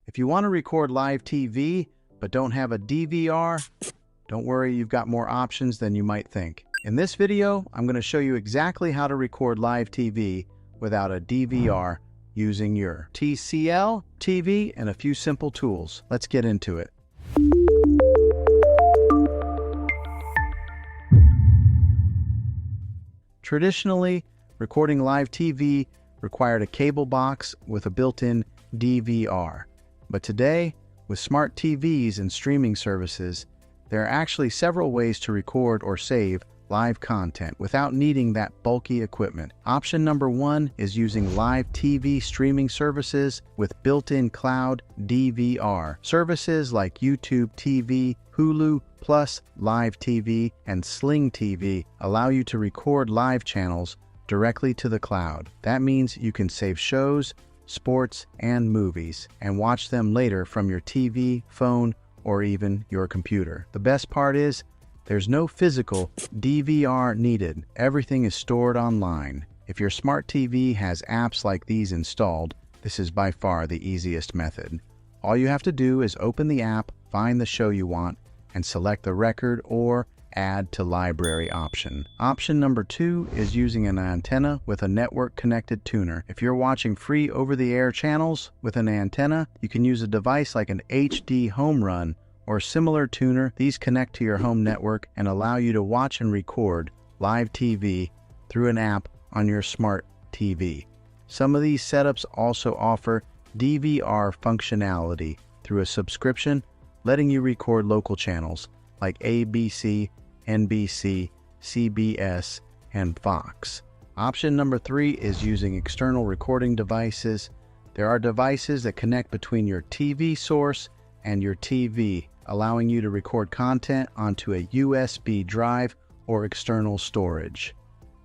If you want to record live TV but don't have a DVR, don't worry, you've got more options than you might think. In this video, I'm going to show you exactly how to record live TV without a DVR using your TCL TV and a few simple tools. Let's get into it. Traditionally, recording live TV required a cable box with a built-in DVR. But today, with smart TVs and streaming services, there are actually several ways to record or save live content without needing that bulky equipment. Option number one is using live TV streaming services with built-in cloud DVR. Services like YouTube TV, Hulu Plus, Live TV, and Sling TV allow you to record live channels directly to the cloud. That means you can save shows, sports, and movies, and watch them later from your TV, phone, or even your computer. The best part is, there's no physical DVR needed. Everything is stored online. If your smart TV has apps like these installed, this is by far the easiest method. All you have to do is open the app, find the show you want, and select the record or add to library option. Option number two is using an antenna with a network-connected tuner. If you're watching free over-the-air channels with an antenna, you can use a device like an HD home run or similar tuner. These connect to your home network and allow you to watch and record live TV through an app on your smart TV. Some of these setups also offer DVR functionality through a subscription, letting you record local channels like ABC, NBC, CBS, and Fox. Option number three is using external recording devices. There are devices that connect between your TV source and your TV, allowing you to record content onto a USB drive or external storage.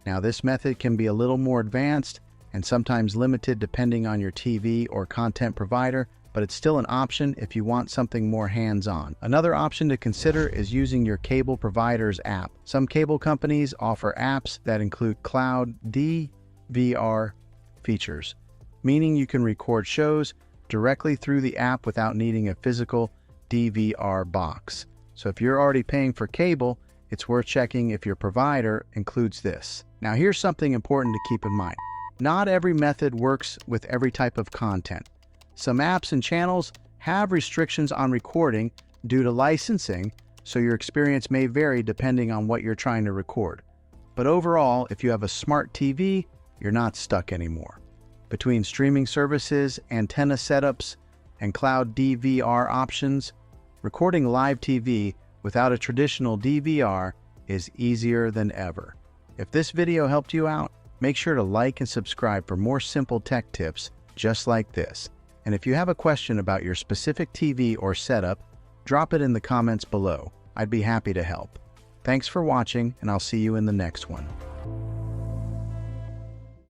Now, this method can be a little more advanced and sometimes limited depending on your TV or content provider, but it's still an option if you want something more hands-on. Another option to consider is using your cable provider's app. Some cable companies offer apps that include cloud DVR features, meaning you can record shows directly through the app without needing a physical DVR box. So if you're already paying for cable, it's worth checking if your provider includes this. Now, here's something important to keep in mind. Not every method works with every type of content. Some apps and channels have restrictions on recording due to licensing, so your experience may vary depending on what you're trying to record. But overall, if you have a smart TV, you're not stuck anymore. Between streaming services, antenna setups, and cloud DVR options, recording live TV without a traditional DVR is easier than ever. If this video helped you out, make sure to like and subscribe for more simple tech tips just like this. And if you have a question about your specific TV or setup, drop it in the comments below. I'd be happy to help. Thanks for watching, and I'll see you in the next one.